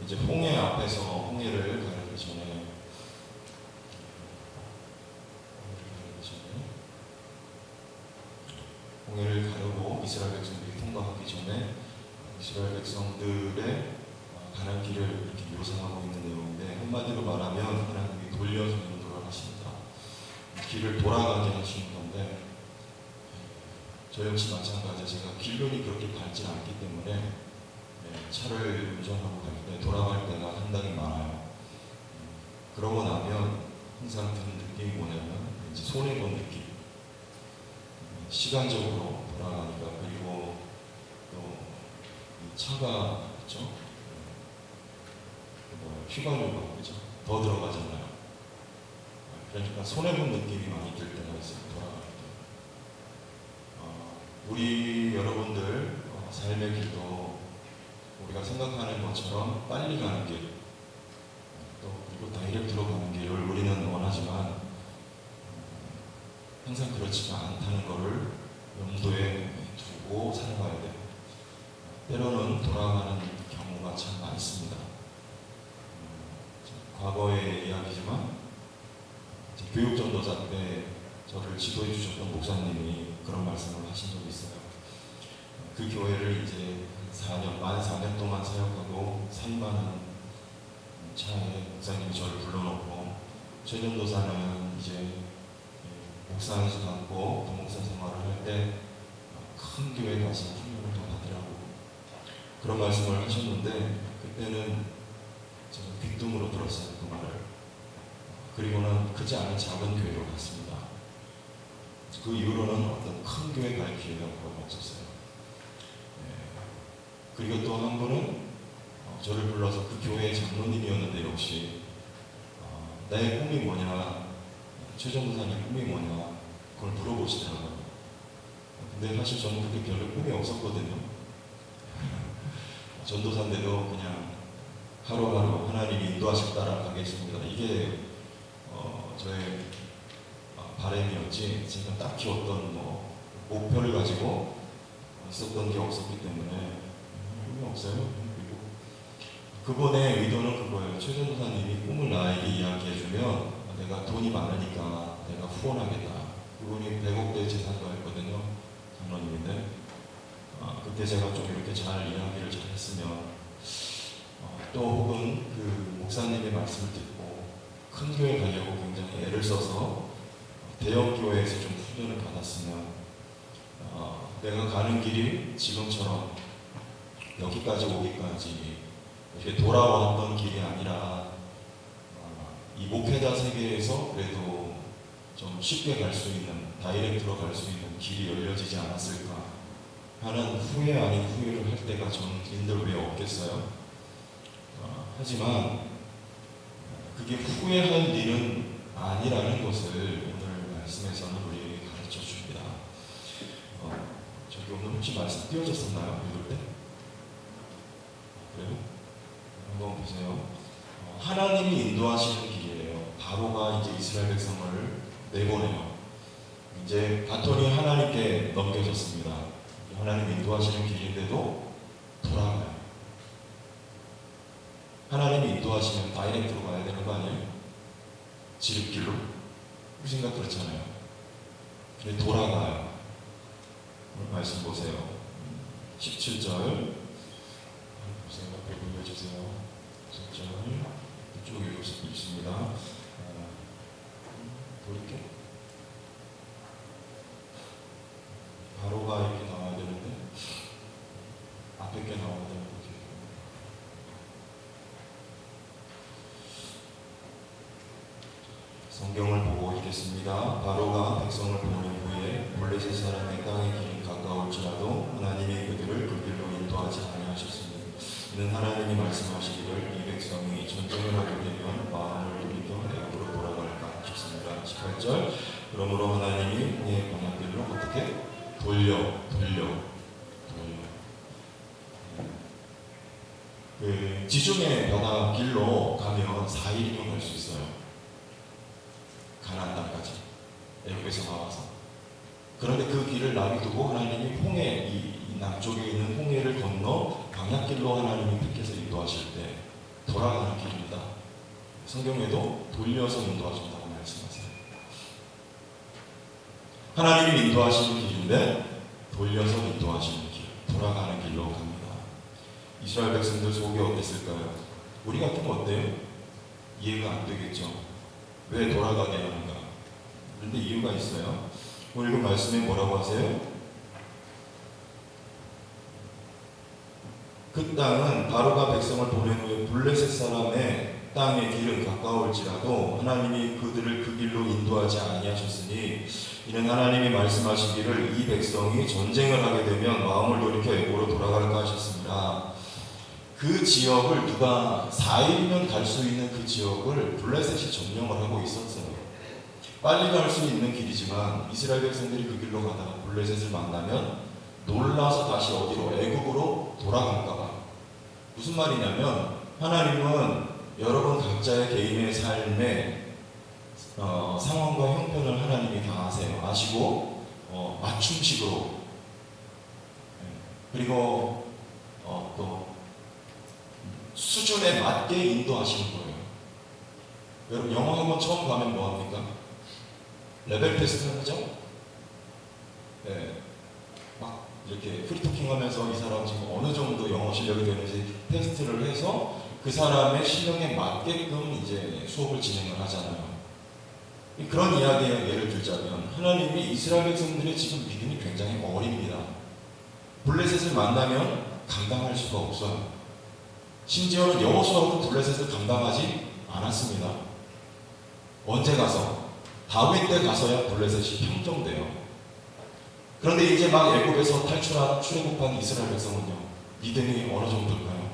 이제 홍해 앞에서 홍해를 가르기 전에 홍해를 가르고 이스라엘 백성들이 통과하기 전에 이스라엘 백성들의 가는 길을 이렇게 묘사하고 있는 내용인데, 한마디로 말하면 하나님이 돌려서 인도를 하십니다. 길을 돌아가게 하시는 건데, 저 역시 마찬가지로 제가 길론이 그렇게 밟지 않기 때문에 차를 운전하고 갈 때 돌아갈 때가 상당히 많아요. 그러고 나면 항상 드는 느낌이 뭐냐면 왠지 손해본 느낌. 시간적으로 돌아가니까. 그리고 또 이 차가 있죠. 휘발유가 그죠? 더 들어가잖아요. 그러니까 손해본 느낌이 많이 들 때가 있어요. 돌아갈 때. 우리 여러분들 삶의 길도 우리가 생각하는 것처럼 빨리 가는 길, 또 그리고 다이렉트로 가는 길을 우리는 원하지만 항상 그렇지가 않다는 것을 염두에 두고 살아가야 돼요. 때로는 돌아가는 경우가 참 많습니다. 과거의 이야기지만 교육전도사 때 저를 지도해 주셨던 목사님이 그런 말씀을 하신 적이 있어요. 그 교회를 이제 만 4년 동안 사역하고 사임하는 차에 목사님이 저를 불러놓고, 최전도사는 이제 목사 안에서 받고 부목사 생활을 할 때 큰 교회 가서 훈련을 더 받으라고 그런 말씀을 하셨는데, 그때는 제가 귀뚱으로 들었어요, 그 말을. 그리고는 크지 않은 작은 교회로 갔습니다. 그 이후로는 어떤 큰 교회 갈 기회가 거의 없었어요. 그리고 또 한 분은 저를 불러서, 그 교회의 장로님이었는데 역시 나의 꿈이 뭐냐, 최전도사님 꿈이 뭐냐, 그걸 물어보시더라고요. 근데 사실 저는 그렇게 별로 꿈이 없었거든요. 전도사인데도 그냥 하루하루 하나님이 인도하실 따라 가겠습니다. 이게 저의 바람이었지, 제가 딱히 어떤 목표를 가지고 있었던 게 없었기 때문에 꿈이 없어요. 그리고 그분의 의도는 그거예요. 최전도사님이 꿈을 나에게 이야기해주면 내가 돈이 많으니까 내가 후원하겠다. 그분이 100억대 재산가 했거든요. 장로님인데, 그때 제가 좀 이렇게 잘 이야기를 잘 했으면, 또 혹은 그 목사님의 말씀을 듣고 큰 교회 가려고 굉장히 애를 써서 대형 교회에서 좀 훈련을 받았으면, 내가 가는 길이 지금처럼 여기까지 오기까지 이렇게 돌아왔던 길이 아니라 이 목회자 세계에서 그래도 좀 쉽게 갈 수 있는, 다이렉트로 갈 수 있는 길이 열려지지 않았을까 하는 후회 아닌 후회를 할 때가 저는 왜 없겠어요? 하지만 그게 후회할 일은 아니라는 것을 오늘 말씀에서는 우리에게 가르쳐 줍니다. 저기 오늘 혹시 말씀 띄워졌었나요? 읽을 때? 그래요? 한번 보세요. 하나님이 인도하시는 길이에요. 바로가 이제 이스라엘 백성을 내보내요. 이제 바톤이 하나님께 넘겨졌습니다. 하나님 인도하시는 길인데도 돌아가요. 하나님이 인도하시면 다이렉트로 가야 되는 거 아니에요? 지름길로? 그 생각 그렇잖아요. 근데 돌아가요. 오늘 말씀 보세요. 17절 보세요. 앞에 보여주세요. 17절 이쪽에 있습니다. 볼게요. 바로가 이렇게 나와야 되는데 앞에 게 나와야 되는 거죠. 성경을 보고 읽겠습니다. 바로가 백성을 보낸 후에 블레셋 사람의 땅의 길이 가까울지라도 하나님이 그들을 그 길로 인도하지 아니하셨으니, 이는 하나님이 말씀하시기를 이 백성이 전쟁을 하게 되면 마음을 돌이켜 애굽으로 돌아갈까 하셨습니다. 18절 그러므로 하나님이 내 방향들로 어떻게 돌려 그 지중해 바다 길로 가면 4일이면 갈 수 있어요. 가나안 땅까지 애굽에서 나와서. 그런데 그 길을 놔두고 하나님이 홍해, 이 남쪽에 있는 홍해를 건너 광야길로 하나님이 택해서 인도하실 때 돌아가는 길입니다. 성경에도 돌려서 인도하신다고 말씀하세요. 하나님이 인도하시는 길인데 돌려서 인도하시는 길, 돌아가는 길로 갑니다. 이스라엘 백성들 속이 어땠을까요? 우리 같으면 어때요? 이해가 안 되겠죠. 왜 돌아가게 하는가? 그런데 이유가 있어요. 오늘 그 말씀에 뭐라고 하세요? 그 땅은 바로가 백성을 보낸 후에 블레셋 사람의 땅의 길은 가까울지라도 하나님이 그들을 그 길로 인도하지 아니하셨으니 이는 하나님이 말씀하시기를 이 백성이 전쟁을 하게 되면 마음을 돌이켜 애굽으로 돌아갈까 하셨습니다. 그 지역을 누가 4일이면 갈 수 있는 그 지역을 블레셋이 점령을 하고 있었어요. 빨리 갈 수 있는 길이지만 이스라엘 백성들이 그 길로 가다가 블레셋을 만나면 놀라서 다시 어디로? 애굽으로 돌아갈까 봐. 무슨 말이냐면 하나님은 여러분 각자의 개인의 삶의 상황과 형편을 하나님이 다 아세요. 아시고 맞춤식으로 그리고 또 수준에 맞게 인도하시는 거예요. 여러분 영어학원 처음 가면 뭐합니까? 레벨 테스트 하죠? 네. 막 이렇게 프리토킹 하면서 이 사람 지금 어느 정도 영어 실력이 되는지 테스트를 해서 그 사람의 실력에 맞게끔 이제 수업을 진행을 하잖아요. 그런 이야기에 예를 들자면 하나님이 이스라엘 백성들의 지금 믿음이 굉장히 어립니다. 블레셋을 만나면 감당할 수가 없어요. 심지어는 여호수아도 블레셋을 감당하지 않았습니다. 언제 가서? 다윗 때 가서야 블레셋이 평정돼요. 그런데 이제 막 애굽에서 출애굽한 이스라엘 백성은요, 믿음이 어느 정도일까요?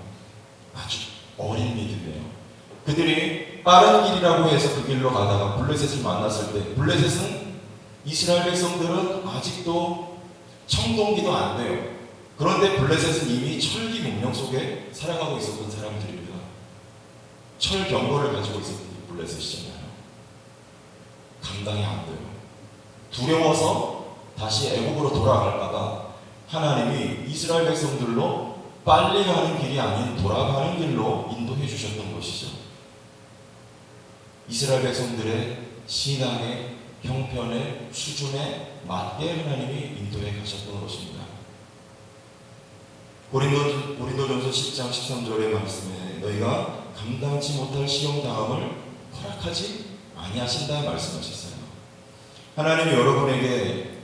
아주 어린 믿음이에요. 그들이 빠른 길이라고 해서 그 길로 가다가 블레셋을 만났을 때, 블레셋은 이스라엘 백성들은 아직도 청동기도 안 돼요. 그런데 블레셋은 이미 철기 문명 속에 살아가고 있었던 사람들입니다. 철 병거를 가지고 있었던 블레셋이잖아요. 감당이 안 돼요. 두려워서 다시 애국으로 돌아갈까봐 하나님이 이스라엘 백성들로 빨리 가는 길이 아닌 돌아가는 길로 인도해 주셨던 것이죠. 이스라엘 백성들의 신앙의 형편의 수준에 맞게 하나님이 인도해 가셨던 것입니다. 고린도전서 10장 13절의 말씀에 너희가 감당치 못할 시험 당함을 허락하지 아니하신다 말씀하셨어요. 하나님이 여러분에게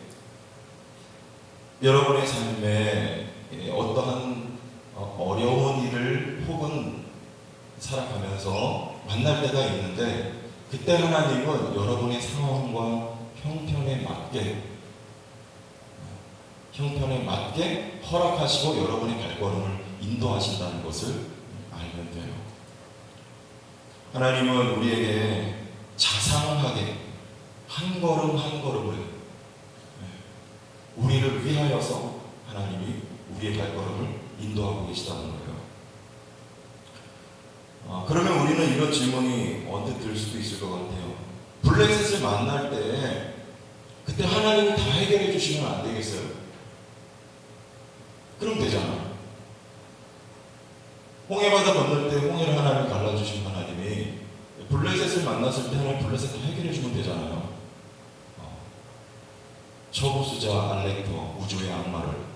여러분의 삶에 어떠한 어려운 일을 혹은 살아가면서 만날 때가 있는데 그때 하나님은 여러분의 상황과 형편에 맞게 허락하시고 여러분의 발걸음을 인도하신다는 것을 알면 돼요. 하나님은 우리에게 자상하게 한 걸음 한 걸음을 우리를 위하여서 하나님이 우리의 발걸음을 인도하고 계시다는 거예요. 그러면 우리는 이런 질문이 언뜻 들 수도 있을 것 같아요. 블레셋을 만날 때 그때 하나님이 다 해결해 주시면 안 되겠어요? 그럼 되잖아요. 홍해바다 건널 때 홍해를 하나님 갈라주신 하나님이 블레셋을 만났을 때 하나님 블레셋 다 해결해 주면 되잖아요. 초보수자 알렉터 우주의 악마를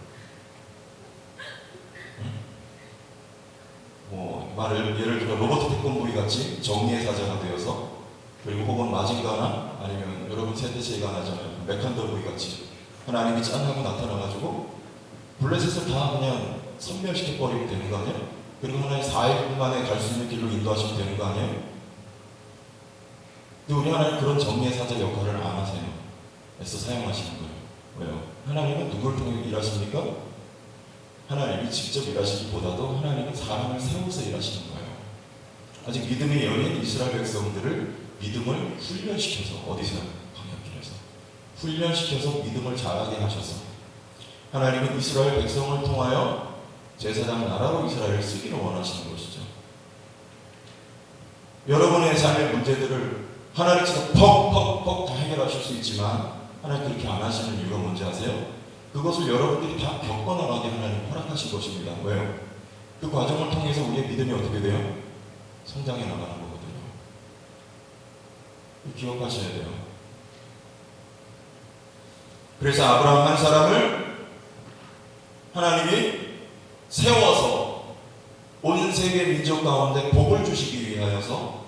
말을 예를 들어 로버트 태권브이 같이 정의의 사자가 되어서 그리고 혹은 마징가나 아니면 여러분 세대시가 나잖아요. 메칸더브이 같이 하나님이 짠 하고 나타나가지고 블레셋을 다 그냥 섬멸시켜버리면 되는 거 아니에요? 그리고 하나님 4일 만에 갈 수 있는 길로 인도하시면 되는 거 아니에요? 근데 우리 하나님 그런 정의의 사자 역할을 안 하세요. 애써 사용하시는 거예요. 왜요? 하나님은 누굴 통해 일하십니까? 하나님이 직접 일하시기보다도 하나님은 사람을 세워서 일하시는 거예요. 아직 믿음이 여린 이스라엘 백성들을 믿음을 훈련시켜서 어디서? 광야길에서 훈련시켜서 믿음을 자라게 하셔서 하나님은 이스라엘 백성을 통하여 제사장 나라로 이스라엘을 쓰기를 원하시는 것이죠. 여러분의 삶의 문제들을 하나님께서 퍽퍽퍽 다 해결하실 수 있지만 하나님 그렇게 안 하시는 이유가 뭔지 아세요? 그것을 여러분들이 다 겪어나가게 하나님 허락하신 것입니다. 왜요? 그 과정을 통해서 우리의 믿음이 어떻게 돼요? 성장해 나가는 거거든요. 기억하셔야 돼요. 그래서 아브라함 한 사람을 하나님이 세워서 온 세계 민족 가운데 복을 주시기 위하여서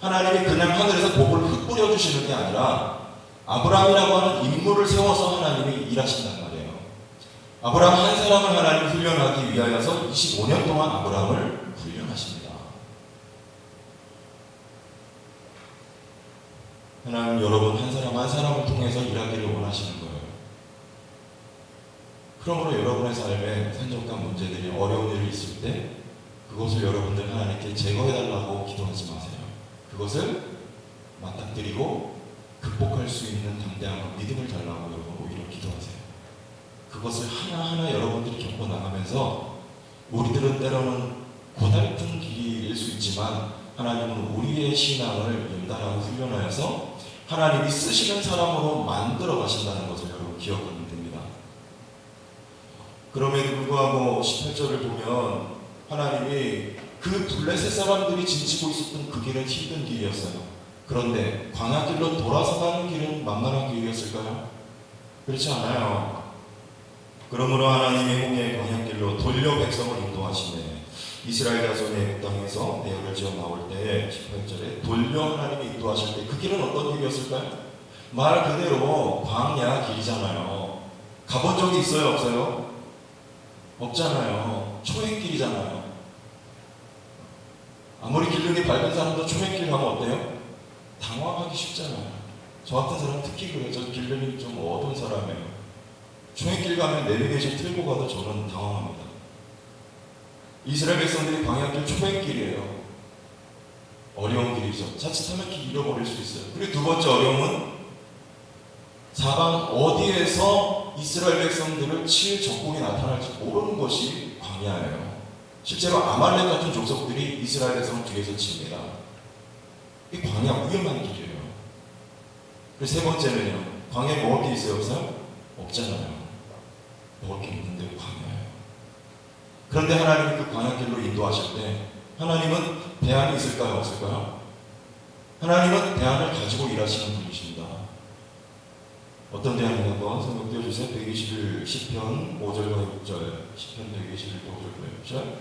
하나님이 그냥 하늘에서 복을 흩뿌려 주시는 게 아니라 아브라함이라고 하는 인물을 세워서 하나님이 일하신단 말이에요. 아브라함 한 사람을 하나님이 훈련하기 위하여서 25년 동안 아브라함을 훈련하십니다. 하나님 여러분 한 사람 한 사람을 통해서 일하기를 원하시는 거예요. 그러므로 여러분의 삶에 산적한 문제들이 어려운 일이 있을 때 그것을 여러분들 하나님께 제거해달라고 기도하지 마세요. 그것을 맞닥뜨리고 극복할 수 있는 당대함과 믿음을 달라고 여러분 오히려 기도하세요. 그것을 하나하나 여러분들이 겪어나가면서 우리들은 때로는 고달픈 길일 수 있지만 하나님은 우리의 신앙을 연단하고 훈련하여서 하나님이 쓰시는 사람으로 만들어 가신다는 것을 여러분 기억하면 됩니다. 그럼에도 불구하고 18절을 보면 하나님이 그 블레셋 사람들이 진치고 있었던 그 길은 힘든 길이었어요. 그런데 광야길로 돌아서 가는 길은 만만한 길이었을까요? 그렇지 않아요. 그러므로 하나님의 홍해의 광야길로 돌려 백성을 인도하시네. 이스라엘 자손의 땅에서 내역을 지어 나올 때 18절에 돌려 하나님이 인도하실 때 그 길은 어떤 길이었을까요? 말 그대로 광야 길이잖아요. 가본 적이 있어요? 없어요? 없잖아요. 초행길이잖아요. 아무리 기름이 밝은 사람도 초행길 가면 어때요? 당황하기 쉽잖아요. 저 같은 사람 특히 그래요. 저 기름이 좀 어두운 사람이에요. 초행길 가면 내비게이션 틀고 가도 저는 당황합니다. 이스라엘 백성들이 광야길 초행길이에요. 어려운 길이죠. 자칫하면 길 잃어버릴 수 있어요. 그리고 두 번째 어려움은 사방 어디에서 이스라엘 백성들을 칠 적군이 나타날지 모르는 것이 광야예요. 실제로 아말렉 같은 족속들이 이스라엘 백성을 뒤에서 칩니다. 이 광야 위험한 길이에요. 그리고 세 번째는요. 광야에 먹을 게 있어요? 없어요? 없잖아요. 먹을 게 없는데 광야예요. 그런데 하나님이 그 광야길로 인도하실 때 하나님은 대안이 있을까요? 없을까요? 하나님은 대안을 가지고 일하시는 분이십니다. 어떤 대안인가 한번 성경 띄워주세요. 121 시편 5절과 6절 시편 121 5절과 6절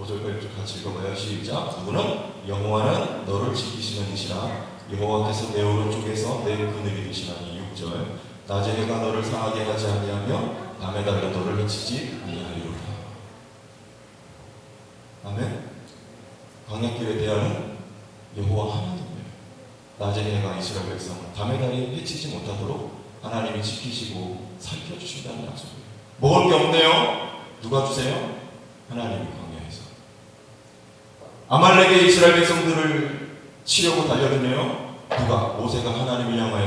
5절과 6절 같이 읽어봐요. 시작. 누구는 여호와는 너를 지키시는 이시라. 여호와께서 내 오른쪽에서 내 그늘이 되시나니. 6절. 낮에 해가 너를 상하게 하지 아니하며 밤에 달려 너를 해치지 아니하리로다. 아멘. 광야길의 대안은 여호와 하나님이에요. 낮에 해가 이스라엘 백성을 밤에 달이 해치지 못하도록 하나님이 지키시고 살펴주신다는 약속이에요. 먹을 게 없네요. 누가 주세요? 하나님이 광야에서. 아말렉의 이스라엘 백성들을 치려고 달려드네요. 누가? 모세가 하나님을 향하여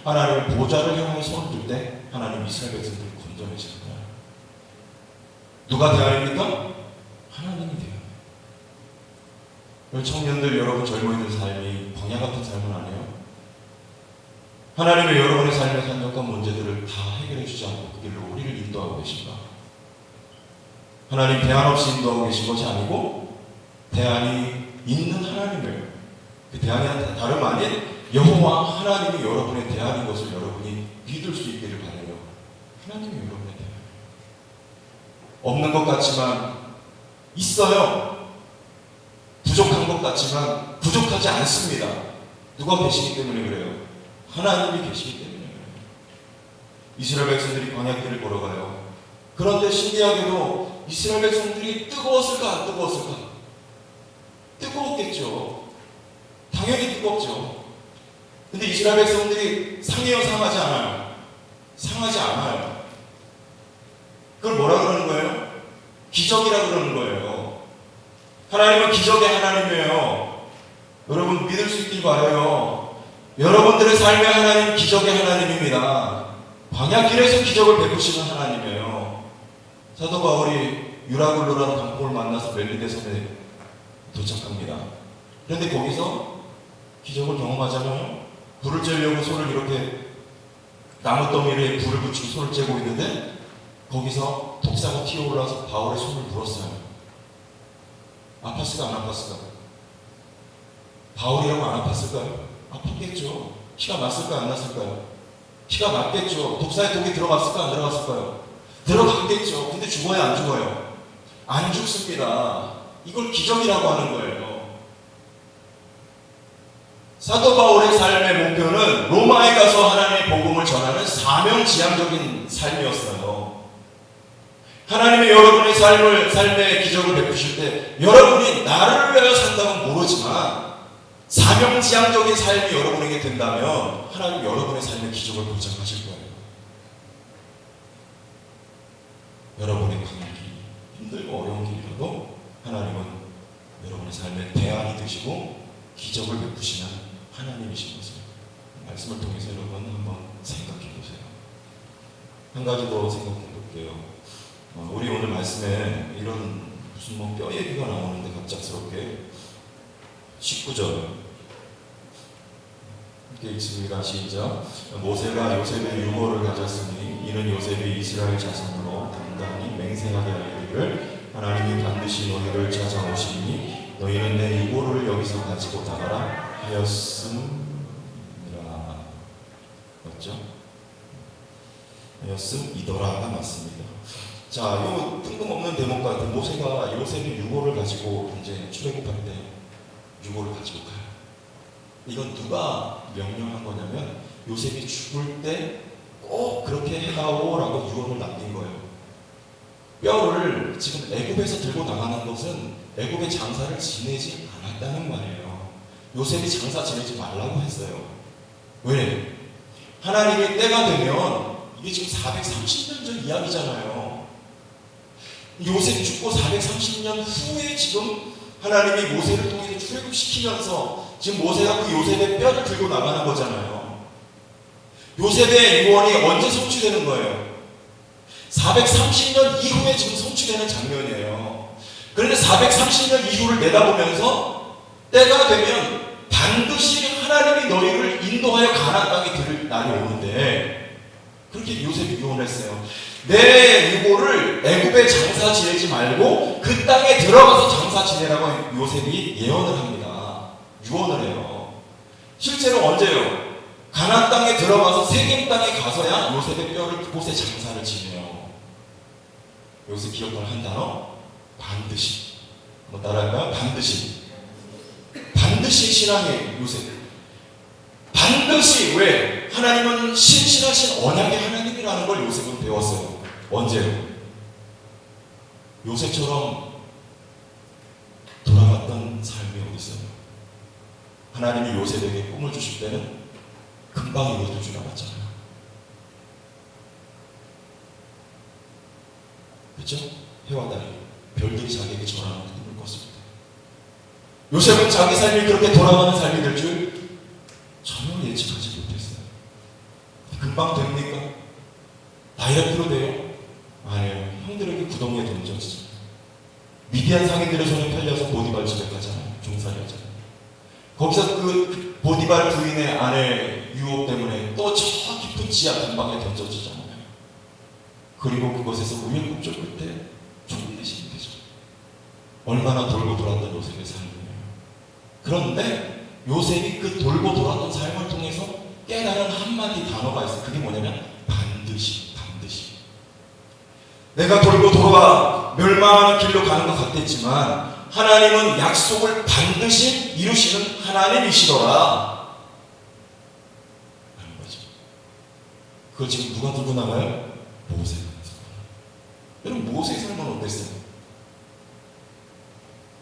하나님의 보좌를 향하여 손을 들 때 하나님 이스라엘 백성들을 건져내시는 거예요. 누가 대안입니까? 하나님이 대안이에요. 청년들, 여러분 젊은이들 삶이 광야 같은 삶은 아니에요. 하나님의 여러분의 삶의 산적한 문제들을 다 해결해 주지 않고 그 길로 우리를 인도하고 계신가? 하나님 대안 없이 인도하고 계신 것이 아니고 대안이 있는 하나님이에요. 그 대안이 다름 아닌 여호와 하나님이 여러분의 대안인 것을 여러분이 믿을 수 있기를 바라요. 하나님이 여러분의 대안이에요. 없는 것 같지만 있어요. 부족한 것 같지만 부족하지 않습니다. 누가 계시기 때문에 그래요. 하나님이 계시기 때문에 그래요. 이스라엘 백성들이 광야길을 걸어가요. 그런데 신기하게도 이스라엘 백성들이 뜨거웠을까 안 뜨거웠을까? 뜨거웠겠죠. 당연히 뜨겁죠. 근데 이스라엘 백성들이 상해요, 상하지 않아요? 상하지 않아요. 그걸 뭐라 그러는 거예요? 기적이라 그러는 거예요. 하나님은 기적의 하나님이에요. 여러분 믿을 수 있길 바라요. 여러분들의 삶의 하나님 기적의 하나님입니다. 광야길에서 기적을 베푸시는 하나님이에요. 사도 바울이 유라굴로라는 강포를 만나서 멜리데 섬에 도착합니다. 그런데 거기서 기적을 경험하잖아요. 불을 쬐려고 손을 이렇게 나무 더미에 불을 붙이고 손을 쬐고 있는데 거기서 독사가 튀어올라서 바울의 손을 물었어요. 아팠을까 안 아팠을까? 바울이라고 안 아팠을까요? 아팠겠죠. 피가 났을까요? 안 났을까요? 피가 났겠죠. 독사의 독이 들어갔을까요? 안 들어갔을까요? 들어갔겠죠. 근데 죽어요? 안 죽어요? 안 죽습니다. 이걸 기적이라고 하는 거예요. 사도 바울의 삶의 목표는 로마에 가서 하나님의 복음을 전하는 사명지향적인 삶이었어요. 하나님이 여러분의 삶의 기적을 베푸실 때 여러분이 나를 위하여 산다면 모르지만 사명지향적인 삶이 여러분에게 된다면 하나님 여러분의 삶의 기적을 보장하실 거예요. 여러분의 가는 길이 힘들고 어려운 길이라도 하나님은 여러분의 삶의 대안이 되시고 기적을 베푸시는 하나님이신 것을 말씀을 통해서 여러분 한번 생각해 보세요. 한 가지 더 생각해 볼게요. 우리 오늘 말씀에 이런 무슨 뼈 얘기가 나오는데 갑작스럽게 19절 이렇게 읽습니다. 시작. 모세가 요셉의 유고를 가졌으니 이는 요셉이 이스라엘 자손으로 단단히 맹세하게 하기를 하나님이 반드시 너희를 찾아오시니 너희는 내 유고를 여기서 가지고 나가라 하였음이라. 맞죠? 하였음이더라가 맞습니다. 자, 요 뜬금없는 대목 같은 모세가 요셉의 유고를 가지고 이제 출애굽할 때 유고를 가지고 가요. 이건 누가 명령한 거냐면 요셉이 죽을 때 꼭 그렇게 해다오라고 유언을 남긴 거예요. 뼈를 지금 애굽에서 들고 나가는 것은 애굽의 장사를 지내지 않았다는 말이에요. 요셉이 장사 지내지 말라고 했어요. 왜? 하나님의 때가 되면 이게 지금 430년 전 이야기잖아요. 요셉이 죽고 430년 후에 지금 하나님이 모세를 통해서 출애굽시키면서 지금 모세가 그 요셉의 뼈를 들고 나가는 거잖아요. 요셉의 유언이 언제 성취되는 거예요? 430년 이후에 지금 성취되는 장면이에요. 그런데 430년 이후를 내다보면서 때가 되면 반드시 하나님이 너희를 인도하여 가나안 땅에 들을 날이 오는데 그렇게 요셉이 유언을 했어요. 내 유고를 애굽에 장사 지내지 말고 그 땅에 들어가서 장사 지내라고 요셉이 예언을 합니다. 유언을 해요. 실제로 언제요? 가나안 땅에 들어가서 세겜 땅에 가서야 요셉의 뼈를 그곳에 장사를 지내요. 여기서 기억을 한 단어 반드시. 뭐 따라할까요? 반드시. 반드시 신앙의 요셉. 반드시. 왜? 하나님은 신실하신 언약의 하나님이라는 걸 요셉은 배웠어요. 언제요? 요셉처럼 돌아갔던 삶이 어디 있어요? 하나님이 요셉에게 꿈을 주실 때는 금방 이루어질 줄 알았잖아요. 그렇죠? 해와 달이 별들이 자기에게 전하는 꿈을 꿨습니다. 요셉은 자기 삶이 그렇게 돌아가는 삶이 될 줄 전혀 예측하지 못했어요. 금방 됩니까? 다이렉트로 돼요? 아니에요. 형들에게 구덩이에 던져지죠. 미디안 상인들의 손에 팔려서 보디발 집에 가잖아요. 종살이 하잖아요. 거기서 그 보디발 부인의 아내 유혹 때문에 또 저 깊은 지하 단방에 던져지잖아요. 그리고 그곳에서 우여곡절 끝에 죽으시게 되죠. 얼마나 돌고 돌았던 요셉의 삶이에요. 그런데 요셉이 그 돌고 돌았던 삶을 통해서 깨달은 한마디 단어가 있어요. 그게 뭐냐면 반드시. 내가 돌고 돌아 멸망하는 길로 가는 것 같았지만 하나님은 약속을 반드시 이루시는 하나님이시더라 하는 거죠. 그걸 지금 누가 들고 나가요? 모세가 들고 나가요. 여러분 모세의 삶은 어땠어요?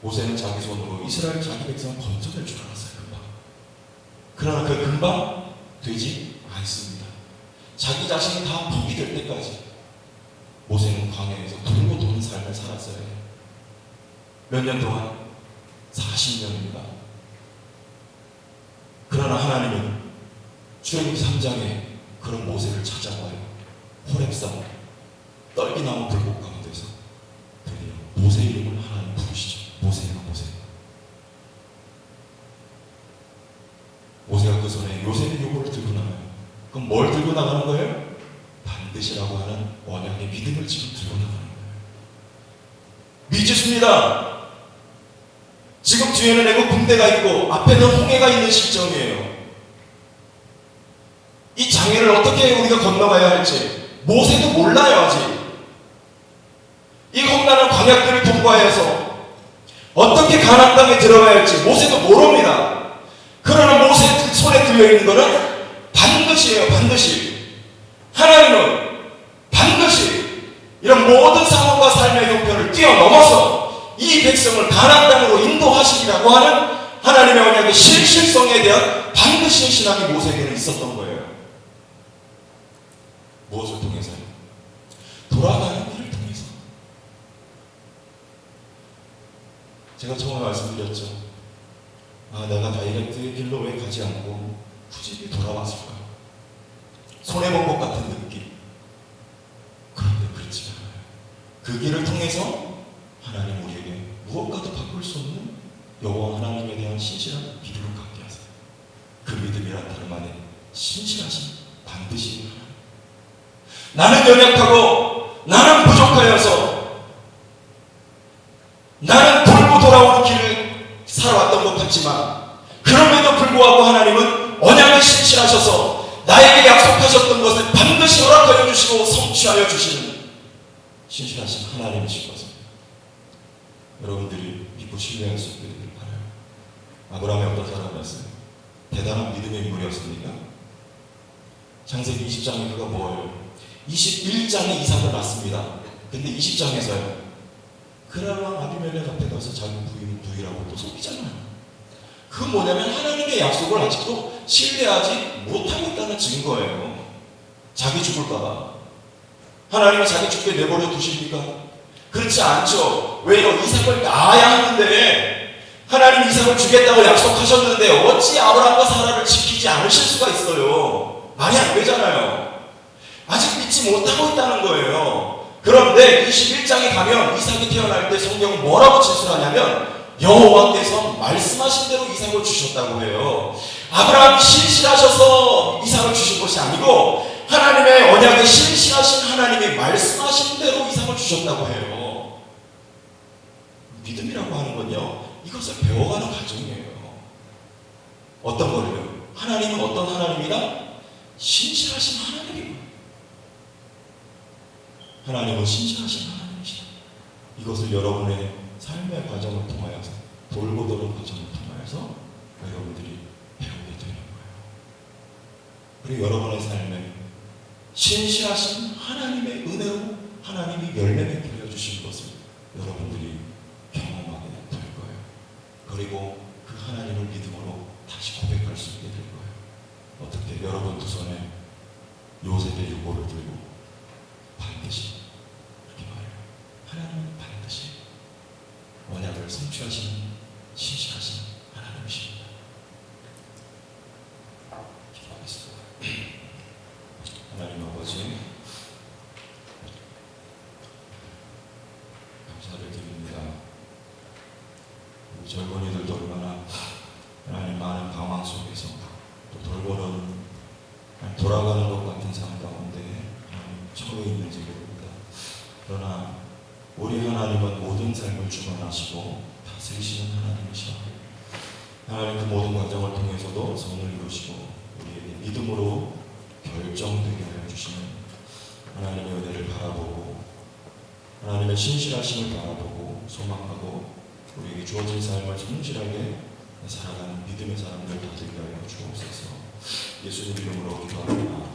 모세는 자기 손으로 이스라엘 자기 백성을 건져낼 줄 알았어요. 금방. 그러나 그 금방 되지 않습니다. 자기 자신이 다 포기될 때까지 모세는 광야에서 돌고 도는 삶을 살았어요. 몇 년 동안? 40년입니다. 그러나 하나님은 출애굽 3장에 그런 모세를 찾아와요. 호렙산 떨기나무 불꽃 가운데서 드디어 모세 이름을 하나님 부르시죠. 모세야. 모세가 그 손에 요셉의 요구를 들고 나가요. 그럼 뭘 들고 나가는 거예요? 반드시라고 하는 언약의 믿음을 지금 들고 나가는 거예요. 믿으십니다. 지금 뒤에는 애국 군대가 있고 앞에는 홍해가 있는 시점이에요. 이 장애를 어떻게 우리가 건너가야 할지 모세도 몰라요. 아직 이 험난한 광야길을 통과해서 어떻게 가나안 땅에 들어가야 할지 모세도 모릅니다. 그러나 모세 손에 들려있는 것은 반드시예요. 반드시 하나님은 반드시 이런 모든 상황과 삶의 형편을 뛰어넘어서 이 백성을 가나안 땅으로 인도하시리라고 하는 하나님의 언약의 실실성에 대한 반드시 신앙이 모세에게는 있었던 거예요. 무엇을 통해서요? 돌아가는 길을 통해서. 제가 처음에 말씀드렸죠. 내가 다이렉트의 길로 왜 가지 않고 굳이 돌아왔을까? 손해본 것 같은 느낌. 그런데 그렇지 않아요. 그 길을 통해서 하나님 우리에게 무엇과도 바꿀 수 없는 여호와 하나님에 대한 신실한 믿음을 갖게 하세요. 그 믿음이란 다름 아닌 신실하신 반드시 하나님. 나는 연약하고 나는 부족하여서 나는 돌고 돌아오는 길을 살아왔던 것 같지만 그럼에도 불구하고 하나님은 언약에 신실하셔서 나에게 약속하셨던 것을 반드시 허락하여 주시고 성취하여 주시는 신실하신 하나님이신 것을 여러분들이 믿고 신뢰할 수 있게 되길 바라요. 아브라함이 어떤 사람이었어요? 대단한 믿음의 인물이었습니까? 창세기 20장에 그가 뭐예요? 21장에 이삭을 낳습니다. 근데 20장에서요 그라랑 아비멜렉 앞에 가서 자기 부인을 누이라고 또 속이잖아요. 그건 뭐냐면 하나님의 약속을 아직도 신뢰하지 못하고 있다는 증거예요. 자기 죽을까봐. 하나님이 자기 죽게 내버려 두십니까? 그렇지 않죠. 왜요? 이삭을 낳아야 하는데 하나님 이삭을 주겠다고 약속하셨는데 어찌 아브라함과 사라를 지키지 않으실 수가 있어요? 말이 안 되잖아요. 아직 믿지 못하고 있다는 거예요. 그런데 21장에 가면 이삭이 태어날 때 성경은 뭐라고 진술하냐면 여호와께서 말씀하신 대로 이삭을 주셨다고 해요. 아브라함이 신실하셔서 이삭을 주신 것이 아니고 하나님의 언약에 신실하신 하나님이 말씀하신 대로 이삭을 주셨다고 해요. 믿음이라고 하는 건요 이것을 배워가는 과정이에요. 어떤 거를요? 하나님은 어떤 하나님이다? 신실하신 하나님이고 하나님은 신실하신 하나님이시다. 이것을 여러분의 삶의 과정을 통하여서 돌고 도는 과정을 통하여서 여러분들이 배우게 되는 거예요. 그리고 여러분의 삶에 신실하신 하나님의 은혜로 하나님이 열매 맺게 해주신 것을 여러분들이 경험하게 될 거예요. 그리고 그 하나님을 믿음으로 다시 고백할 수 있게 될 거예요. 어떻게? 여러분 두 손에 요셉의 유고를 들고 반드시 그렇게 말해요. 하나님은 반드시 언약을 성취하시는 신실하신 하나님이십니다. 기도하겠습니다. 하나님 아버지 감사를 드립니다. 우리 젊은이들도 얼마나 하나님 많은 방황 속에서 또 돌고는 돌아가는 것 같은 삶 가운데 처해 있는지 모릅니다. 그러나 우리 하나님은 모든 삶을 주관하시고 다스리시는 하나님이시라. 하나님 그 모든 과정을 통해서도 선을 이루시고 우리에게 믿음으로 결정되게 하여 주시는 하나님의 은혜를 바라보고 하나님의 신실하심을 바라보고 소망하고 우리에게 주어진 삶을 성실하게 살아가는 믿음의 사람들 다 되게 하여 주옵소서. 예수님 이름으로 기도합니다.